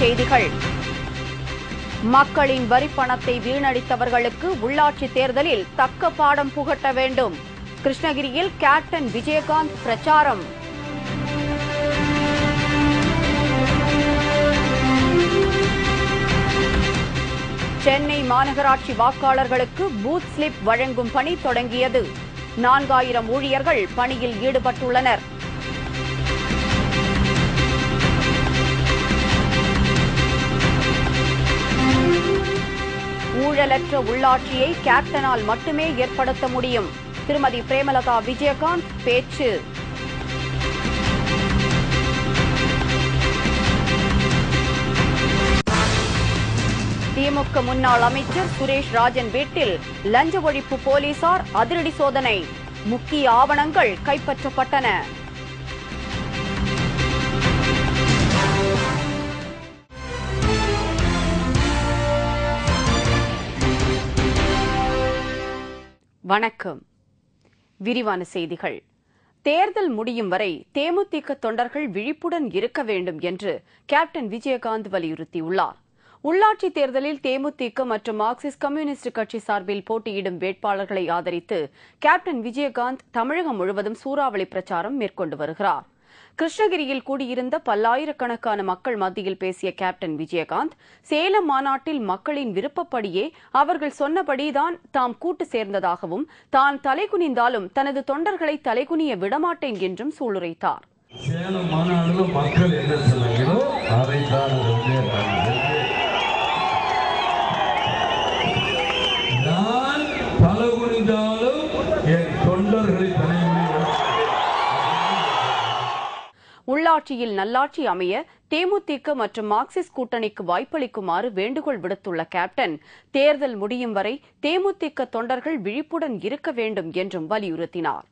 செய்திகள். மக்களின் வரிப்பணத்தை வீணடித்தவர்களுக்கு உள்ளாட்சி தேர்தலில் தக்க பாடம் புகட்ட வேண்டும். கிருஷ்ணகிரியில் கேப்டன் விஜயகாந்த் பிரச்சாரம். சென்னை மாநகராட்சி வாக்காளர்களுக்கு பூத் ஸ்லிப் வழங்கும் பணி தொடங்கியது. 4000 ஊழியர்கள் பணியில் ஈடுபட்டுள்ளனர். ஊழலற்ற உள்ளாட்சியை கேப்டனால் மட்டுமே ஏற்படுத்த முடியும். திருமதி பிரேமலதா விஜயகாந்த் பேச்சு. திமுக முன்னாள் அமைச்சர் சுரேஷ் ராஜன் வீட்டில் லஞ்ச ஒழிப்பு போலீசார் அதிரடி சோதனை. முக்கிய ஆவணங்கள் கைப்பற்றப்பட்டன. வணக்கம். விரிவான செய்திகள். தேர்தல் முடியும் வரை தேமுதிக தொண்டர்கள் விழிப்புடன் இருக்க வேண்டும் என்று கேப்டன் விஜயகாந்த் வலியுறுத்தியுள்ளார். உள்ளாட்சி தேர்தலில் தேமுதிக மற்றும் மார்க்சிஸ்ட் கம்யூனிஸ்ட் கட்சி சார்பில் போட்டியிடும் வேட்பாளர்களை ஆதரித்து கேப்டன் விஜயகாந்த் தமிழகம் முழுவதும் சூறாவளி பிரச்சாரம் மேற்கொண்டு வருகிறார். கிருஷ்ணகிரியில் கூடியிருந்த பல்லாயிரக்கணக்கான மக்கள் மத்தியில் பேசிய கேப்டன் விஜயகாந்த், சேலம் மாநாட்டில் மக்களின் விருப்பப்படியே அவர்கள் சொன்னபடிதான் தாம் கூட்டு சேர்ந்ததாகவும், தான் தலைகுனிந்தாலும் தனது தொண்டர்களை தலைகுனிய விடமாட்டேன் என்றும் சூளுரைத்தார். சேலம் மாநாடுல மக்கள் என்ன சொன்னாங்களோ அதைத்தான் நான் தலைகுனிந்தாலும் என் தொண்டர்களை உள்ளாட்சியில் நல்லாட்சி அமைய தேமுதிக மற்றும் மார்க்சிஸ்ட் கூட்டணிக்கு வாய்ப்பளிக்குமாறு வேண்டுகோள் விடுத்துள்ள கேப்டன், தேர்தல் முடியும் வரை தேமுதிக தொண்டர்கள் விழிப்புடன் இருக்க வேண்டும் என்றும் வலியுறுத்தினார்.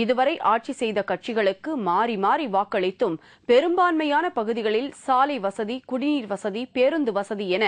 இதுவரை ஆட்சி செய்த கட்சிகளுக்கு மாறி மாறி வாக்களித்தும் பெரும்பான்மையான பகுதிகளில் சாலை வசதி, குடிநீர் வசதி, பேருந்து வசதி என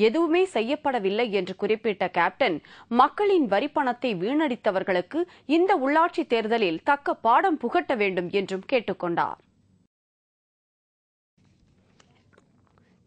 எதுவுமே செய்யப்படவில்லை என்று குறிப்பிட்ட கேப்டன், மக்களின் வரிப்பணத்தை வீணடித்தவர்களுக்கு இந்த உள்ளாட்சி தேர்தலில் தக்க பாடம் புகட்ட வேண்டும் என்றும் கேட்டுக் கொண்டார்.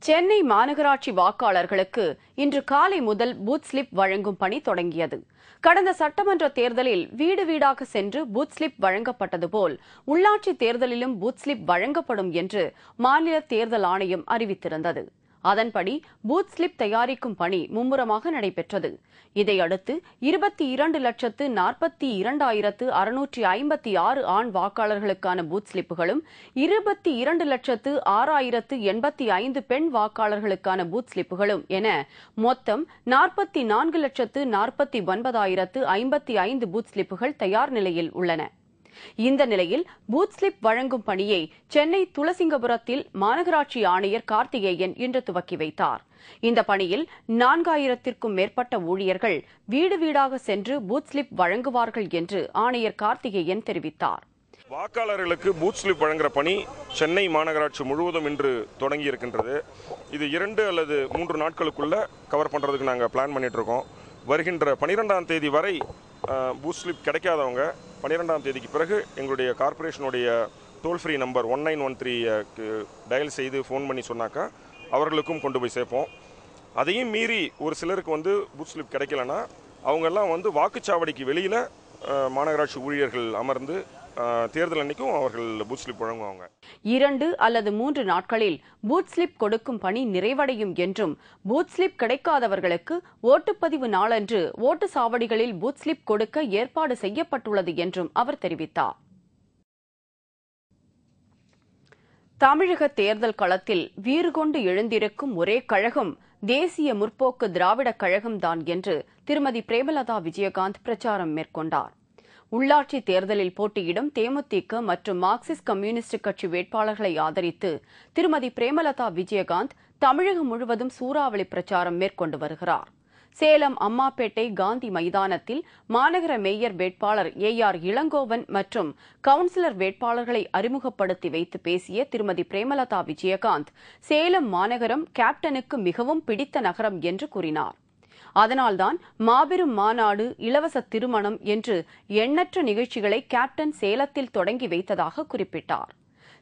சென்னை மாநகராட்சி வாக்காளர்களுக்கு இன்று காலை முதல் பூத் ஸ்லிப் வழங்கும் பணி தொடங்கியது. கடந்த சட்டமன்ற தேர்தலில் வீடு வீடாக சென்று பூத் ஸ்லிப் வழங்கப்பட்டது போல் உள்ளாட்சி தேர்தலிலும் பூத் ஸ்லிப் வழங்கப்படும் என்று மாநில தேர்தல் ஆணையம் அறிவித்திருந்தது. அதன்படி பூத் ஸ்லிப் தயாரிக்கும் பணி மும்முரமாக நடைபெற்றது. இதையடுத்து 22,42,656 ஆண் வாக்காளர்களுக்கான பூத் ஸ்லிப்புகளும் 22,06,085 பெண் வாக்காளர்களுக்கான பூத் ஸ்லிப்புகளும் என மொத்தம் 44,49,055 பூத் ஸ்லிப்புகள் தயார் நிலையில் உள்ளன. இந்த நிலையில் பூத் ஸ்லிப் வழங்கும் பணியை சென்னை துளசிங்கபுரத்தில் மாநகராட்சி ஆணையர் கார்த்திகேயன் இன்று துவக்கி வைத்தார். இந்த பணியில் 4000க்கும் மேற்பட்ட ஊழியர்கள் வீடு வீடாக சென்று பூத் ஸ்லிப் வழங்குவார்கள் என்று ஆணையர் கார்த்திகேயன் தெரிவித்தார். வாக்காளர்களுக்கு பூத் ஸ்லிப் வழங்குற பணி சென்னை மாநகராட்சி முழுவதும் இன்று தொடங்கி இருக்கின்றது. இது 2 அல்லது 3 நாட்களுக்குள்ள கவர் பண்றதுக்கு நாங்கள் பிளான் பண்ணிட்டு இருக்கோம். வருகின்ற 12ஆம் தேதி வரை பூத் ஸ்லிப் கிடைக்காதவங்க 12ஆம் தேதிக்கு பிறகு எங்களுடைய கார்பரேஷனுடைய டோல் ஃப்ரீ நம்பர் 1913 டயல் செய்து ஃபோன் பண்ணி சொன்னாக்கா அவர்களுக்கும் கொண்டு போய் சேர்ப்போம். அதையும் மீறி ஒரு சிலருக்கு பூத் ஸ்லிப் கிடைக்கலன்னா அவங்கெல்லாம் வாக்குச்சாவடிக்கு வெளியில் மாநகராட்சி ஊழியர்கள் அமர்ந்து தேர்தல் அன்னைக்கும் அவர்கள் பூத் ஸ்லிப் வழங்குவாங்க. 2 அல்லது 3 நாட்களில் பூத் ஸ்லிப் கொடுக்கும் பணி நிறைவடையும் என்றும், பூத் ஸ்லிப் கிடைக்காதவர்களுக்கு ஓட்டுப்பதிவு நாளன்று ஓட்டு சாவடிகளில் பூத் ஸ்லிப் கொடுக்க ஏற்பாடு செய்யப்பட்டுள்ளது என்றும் அவர் தெரிவித்தார். தமிழக தேர்தல் களத்தில் வீறு கொண்டு எழுந்திருக்கும் ஒரே கழகம் தேசிய முற்போக்கு திராவிடக் கழகம்தான் என்று திருமதி பிரேமலதா விஜயகாந்த் பிரச்சாரம் மேற்கொண்டார். உள்ளாட்சி தேர்தலில் போட்டியிடும் தேமுதிக மற்றும் மார்க்சிஸ்ட் கம்யூனிஸ்ட் கட்சி வேட்பாளர்களை ஆதரித்து திருமதி பிரேமலதா விஜயகாந்த் தமிழகம் முழுவதும் சூறாவளி பிரச்சாரம் மேற்கொண்டு வருகிறார். சேலம் அம்மாப்பேட்டை காந்தி மைதானத்தில் மாநகர மேயர் வேட்பாளர் AR இளங்கோவன் மற்றும் கவுன்சிலர் வேட்பாளர்களை அறிமுகப்படுத்தி வைத்து பேசிய திருமதி பிரேமலதா விஜயகாந்த் சேலம் மாநகரம் கேப்டனுக்கு மிகவும் பிடித்த நகரம் என்று கூறினார். அதனால்தான் மாபெரும் மாநாடு, இலவச திருமணம் என்று எண்ணற்ற நிகழ்ச்சிகளை கேப்டன் சேலத்தில் தொடங்கி வைத்ததாக குறிப்பிட்டார்.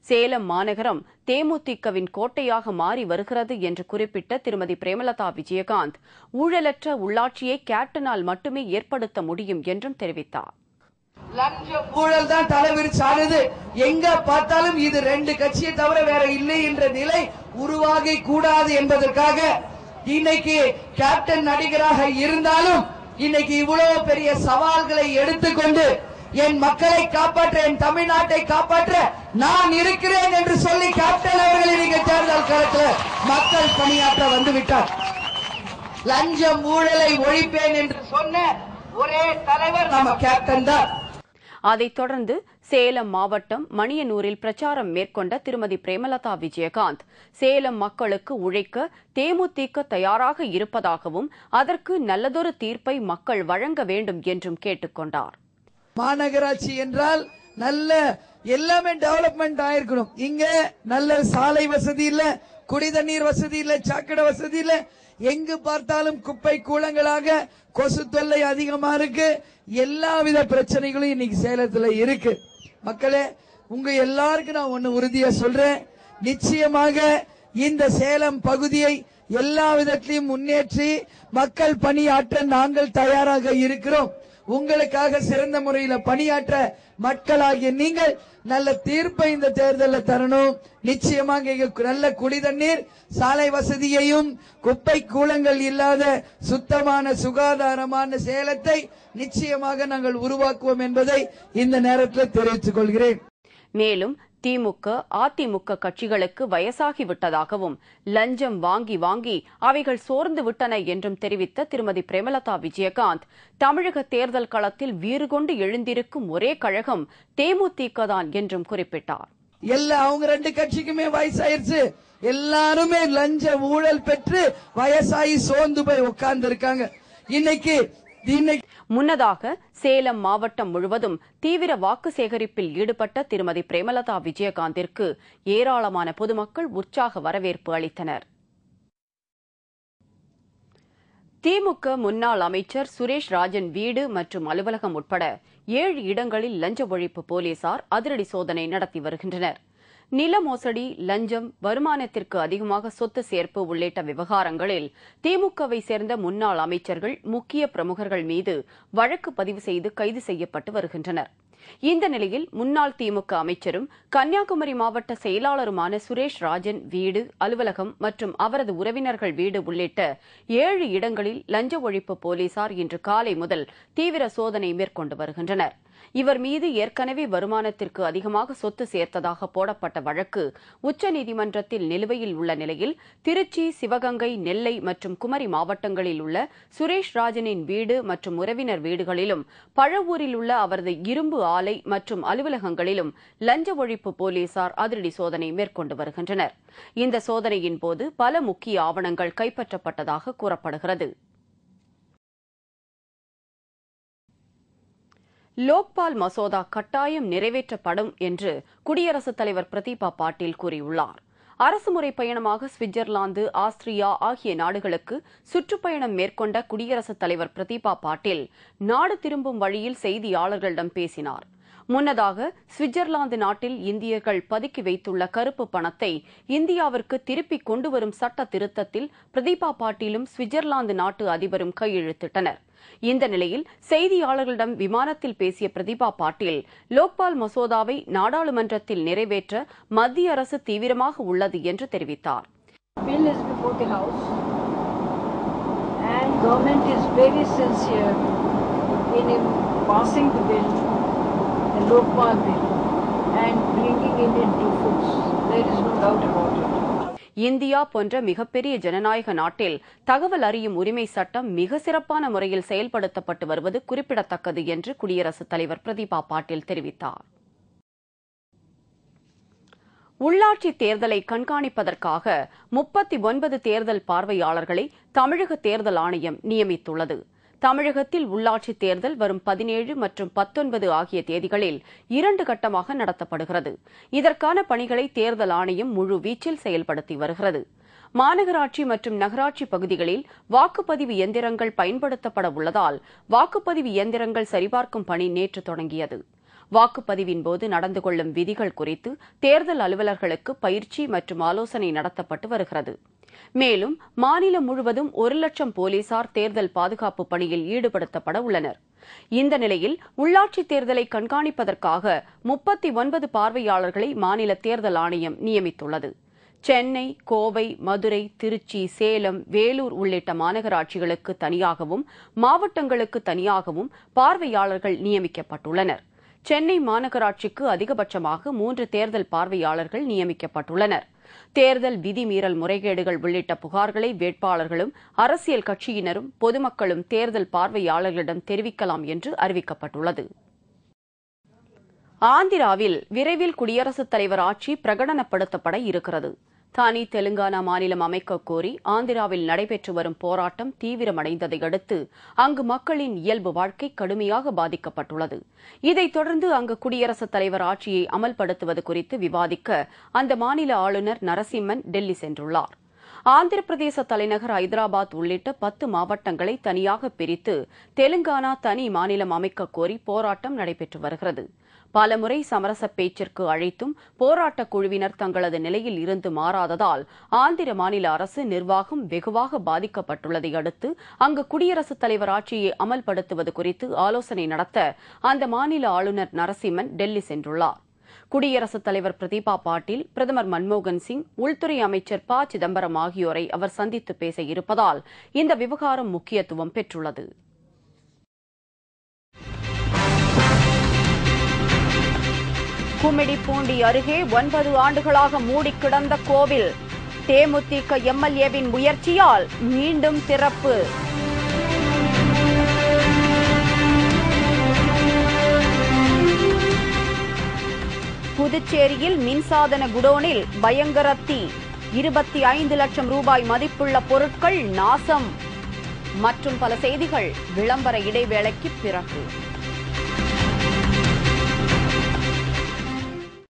சேலம் மாநகரம் தேமுதிகவின் கோட்டையாக மாறி வருகிறது என்று குறிப்பிட்ட திருமதி பிரேமலதா விஜயகாந்த் ஊழலற்ற உள்ளாட்சியை கேப்டனால் மட்டுமே ஏற்படுத்த முடியும் என்றும் தெரிவித்தார். லஞ்சம் ஊழல் தான் தலைவிரிச்சாடுது. எங்க பார்த்தாலும் இது ரெண்டு கட்சியை தவிர வேற இல்லை என்ற நிலை உருவாகி கூடாது என்பதற்காக இன்னைக்கு கேப்டன் நடிகராக இருந்தாலும் இன்னைக்கு இவ்வளவு பெரிய சவால்களை எடுத்துக்கொண்டு என் மக்களை காப்பாற்ற, என் தமிழ்நாட்டை காப்பாற்ற நான் இருக்கிறேன் என்று சொல்லி கேப்டன் அவர்கள் இன்னைக்கு தேர்தல் களத்தில் மக்கள் பணியாற்ற வந்துவிட்டார். லஞ்சம் ஊழலை ஒழிப்பேன் என்று சொன்ன ஒரே தலைவர் நம்ம கேப்டன் தான். அதைத் தொடர்ந்து சேலம் மாவட்டம் மணியனூரில் பிரச்சாரம் மேற்கொண்ட திருமதி பிரேமலதா விஜயகாந்த் சேலம் மக்களுக்கு உழைக்க தேமுதிக தயாராக இருப்பதாகவும் அதற்கு நல்லதொரு தீர்ப்பை மக்கள் வழங்க வேண்டும் என்றும் கேட்டுக் கொண்டார். மாநகராட்சி என்றால் நல்ல எல்லாமே டெவலப்மெண்ட் ஆயிருக்கணும். இங்க நல்ல சாலை வசதி இல்ல, குடிதண்ணீர் வசதி இல்ல, சாக்கடை வசதி இல்ல. எங்கு பார்த்தாலும் குப்பை கூலங்களாக கொசு தொல்லை அதிகமா இருக்கு. எல்லாவித பிரச்சனைகளும் இன்னைக்கு சேலத்துல இருக்கு. மக்களே, உங்க எல்லாருக்கும் நான் ஒன்னு உறுதியா சொல்றேன். நிச்சயமாக இந்த சேலம் பகுதியை எல்லா விதத்திலையும் முன்னேற்றி மக்கள் பணியாற்ற நாங்கள் தயாராக இருக்கிறோம். உங்களுக்காக சிறந்த முறையில் பணியாற்ற மக்களாகிய நீங்கள் நல்ல தீர்ப்பை இந்த தேர்தலில் தரணும். நிச்சயமாக நல்ல குடிதண்ணீர், சாலை வசதியையும் குப்பை கூலங்கள் இல்லாத சுத்தமான சுகாதாரமான சேலத்தை நிச்சயமாக நாங்கள் உருவாக்குவோம் என்பதை இந்த நேரத்தில் தெரிவித்துக் கொள்கிறேன். மேலும் திமுக, அதிமுக கட்சிகளுக்கு வயசாகிவிட்டதாகவும் லஞ்சம் வாங்கி வாங்கி அவைகள் சோர்ந்து விட்டன என்றும் தெரிவித்த திருமதி பிரேமலதா விஜயகாந்த் தமிழக தேர்தல் களத்தில் வீறு கொண்டு எழுந்திருக்கும் ஒரே கழகம் தேமுதிக தான் என்றும் குறிப்பிட்டார். அவங்க ரெண்டு கட்சிக்குமே வயசாயிருச்சு. எல்லாருமே லஞ்ச ஊழல் பெற்று வயசாகி சோர்ந்து போய் உட்கார்ந்து இருக்காங்க. இன்னைக்கு முன்னதாக சேலம் மாவட்டம் முழுவதும் தீவிர வாக்கு சேகரிப்பில் ஈடுபட்ட திருமதி பிரேமலதா விஜயகாந்திற்கு ஏராளமான பொதுமக்கள் உற்சாக வரவேற்பு அளித்தனர். திமுக முன்னாள் அமைச்சர் சுரேஷ் ராஜன் வீடு மற்றும் அலுவலகம் உட்பட 7 இடங்களில் லஞ்ச ஒழிப்பு போலீசார் அதிரடி சோதனை நடத்தி வருகின்றனர். நில மோசடி, லஞ்சம், வருமானத்திற்கு அதிகமாக சொத்து சேர்ப்பு உள்ளிட்ட விவகாரங்களில் திமுகவை சேர்ந்த முன்னாள் அமைச்சர்கள், முக்கிய பிரமுகர்கள் மீது வழக்கு பதிவு செய்து கைது செய்யப்பட்டு வருகின்றனர். இந்த நிலையில் முன்னாள் திமுக அமைச்சரும் கன்னியாகுமரி மாவட்ட செயலாளருமான சுரேஷ் ராஜன் வீடு, அலுவலகம் மற்றும் அவரது உறவினர்கள் வீடு உள்ளிட்ட 7 இடங்களில் லஞ்ச ஒழிப்பு போலீசார் இன்று காலை முதல் தீவிர சோதனை மேற்கொண்டு வருகின்றனர். இவர் மீது ஏற்கனவே வருமானத்திற்கு அதிகமாக சொத்து சேர்த்ததாக போடப்பட்ட வழக்கு உச்சநீதிமன்றத்தில் நிலுவையில் உள்ள நிலையில் திருச்சி, சிவகங்கை, நெல்லை மற்றும் குமரி மாவட்டங்களில் உள்ள சுரேஷ் ராஜனின் வீடு மற்றும் உறவினர் வீடுகளிலும் பழவூரில் உள்ள அவரது இரும்பு ஆலை மற்றும் அலுவலகங்களிலும் லஞ்ச ஒழிப்பு போலீசார் அதிரடி சோதனை மேற்கொண்டு வருகின்றனர். இந்த சோதனையின் போது பல முக்கிய ஆவணங்கள் கைப்பற்றப்பட்டதாக கூறப்படுகிறது. லோக்பால் மசோதா கட்டாயம் நிறைவேற்றப்படும் என்று குடியரசுத் தலைவர் பிரதீபா பாட்டீல் கூறியுள்ளார். அரசுமுறை பயணமாக சுவிட்சர்லாந்து, ஆஸ்திரியா ஆகிய நாடுகளுக்கு சுற்றுப்பயணம் மேற்கொண்ட குடியரசுத் தலைவர் பிரதீபா பாட்டீல் நாடு திரும்பும் வழியில் செய்தியாளர்களிடம் பேசினார். முன்னதாக சுவிட்சர்லாந்து நாட்டில் இந்தியர்கள் பதுக்கி வைத்துள்ள கருப்பு பணத்தை இந்தியாவிற்கு திருப்பிக் கொண்டுவரும் சட்ட திருத்தத்தில் பிரதீபா பாட்டீலும் சுவிட்சர்லாந்து நாட்டு அதிபரும் கையெழுத்திட்டனர். இந்த நிலையில் செய்தியாளர்களிடம் விமானத்தில் பேசிய பிரதீபா பாட்டீல் லோக்பால் மசோதாவை நாடாளுமன்றத்தில் நிறைவேற்ற மத்திய அரசு தீவிரமாக உள்ளது என்று தெரிவித்தார். இந்தியா போன்ற மிகப்பெரிய ஜனநாயக நாட்டில் தகவல் அறியும் உரிமை சட்டம் மிக சிறப்பான முறையில் செயல்படுத்தப்பட்டு வருவது குறிப்பிடத்தக்கது என்று குடியரசுத் தலைவர் பிரதீபா பாட்டீல் தெரிவித்தார். உள்ளாட்சி தேர்தலை கண்காணிப்பதற்காக 39 தேர்தல் பார்வையாளர்களை தமிழக தேர்தல் ஆணையம் நியமித்துள்ளது. தமிழகத்தில் உள்ளாட்சி தேர்தல் வரும் 17 மற்றும் 19 ஆகிய தேதிகளில் 2 கட்டமாக நடத்தப்படுகிறது. இதற்கான பணிகளை தேர்தல் ஆணையம் முழுவீச்சில் செயல்படுத்தி வருகிறது. மாநகராட்சி மற்றும் நகராட்சி பகுதிகளில் வாக்குப்பதிவு இயந்திரங்கள் பயன்படுத்தப்பட உள்ளதால் வாக்குப்பதிவு இயந்திரங்கள் சரிபார்க்கும் பணி நேற்று தொடங்கியது. வாக்குப்பதிவின் போது நடந்து கொள்ளும் விதிகள் குறித்து தேர்தல் அலுவலர்களுக்கு பயிற்சி மற்றும் ஆலோசனை நடத்தப்பட்டு வருகிறது. மேலும் மாநிலம் முழுவதும் 1 லட்சம் போலீசார் தேர்தல் பாதுகாப்பு பணியில் ஈடுபடுத்தப்பட உள்ளனர். இந்த நிலையில் உள்ளாட்சி தேர்தலை கண்காணிப்பதற்காக 39 பார்வையாளர்களை மாநில தேர்தல் ஆணையம் நியமித்துள்ளது. சென்னை, கோவை, மதுரை, திருச்சி, சேலம், வேலூர் உள்ளிட்ட மாநகராட்சிகளுக்கு தனியாகவும் மாவட்டங்களுக்கு தனியாகவும் பார்வையாளர்கள் நியமிக்கப்பட்டுள்ளனர். சென்னை மாநகராட்சிக்கு அதிகபட்சமாக 3 தேர்தல் பார்வையாளர்கள் நியமிக்கப்பட்டுள்ளனர். தேர்தல் விதிமீறல் முறைகேடுகள் உள்ளிட்ட புகார்களை வேட்பாளர்களும் அரசியல் கட்சியினரும் பொதுமக்களும் தேர்தல் பார்வையாளர்களிடம் தெரிவிக்கலாம் என்று அறிவிக்கப்பட்டுள்ளது. ஆந்திராவில் விரைவில் குடியரசுத் தலைவர் ஆட்சி பிரகடனப்படுத்தப்பட இருக்கிறது. தானி தெலுங்கானா மாநிலம் அமைக்கக் கோரி ஆந்திராவில் நடைபெற்று வரும் போராட்டம் தீவிரமடைந்ததை அடுத்து அங்கு மக்களின் இயல்பு வாழ்க்கை கடுமையாக பாதிக்கப்பட்டுள்ளது. இதைத் தொடர்ந்து அங்கு குடியரசுத் தலைவர் ஆட்சியை அமல்படுத்துவது குறித்து விவாதிக்க அந்த மாநில ஆளுநர் நரசிம்மன் டெல்லி சென்றுள்ளார். ஆந்திர பிரதேச தலைநகர் ஐதராபாத் உள்ளிட்ட 10 மாவட்டங்களை தனியாக பிரித்து தெலுங்கானா தனி மாநிலம் அமைக்கக் கோரி போராட்டம் நடைபெற்று வருகிறது. பலமுறை சமரச பேச்சிற்கு அழைத்தும் போராட்டக் குழுவினர் தங்களது நிலையில் இருந்து மாறாததால் ஆந்திர மாநில அரசு நிர்வாகம் வெகுவாக பாதிக்கப்பட்டுள்ளதை அடுத்து அங்கு குடியரசுத் தலைவர் ஆட்சியை அமல்படுத்துவது குறித்து ஆலோசனை நடத்த அந்த மாநில ஆளுநர் நரசிம்மன் டெல்லி சென்றுள்ளார். குடியரசுத் தலைவர் பிரதீபா பாட்டீல், பிரதமர் மன்மோகன் சிங், உள்துறை அமைச்சர் ப. சிதம்பரம் ஆகியோரை அவர் சந்தித்து பேச இருப்பதால் இந்த விவகாரம் முக்கியத்துவம் பெற்றுள்ளது. கும்மிடிப்பூண்டி அருகே 9 ஆண்டுகளாக மூடி கிடந்த கோவில் தேமுதிக எம்எல்ஏவின் முயற்சியால் மீண்டும் திறப்பு. புதுச்சேரியில் மின்சாதன குடோனில் பயங்கர தீ, 25 லட்சம் ரூபாய் மதிப்புள்ள பொருட்கள் நாசம். மற்றும் பல செய்திகள் விளம்பர இடைவேளைக்கு பிறகு.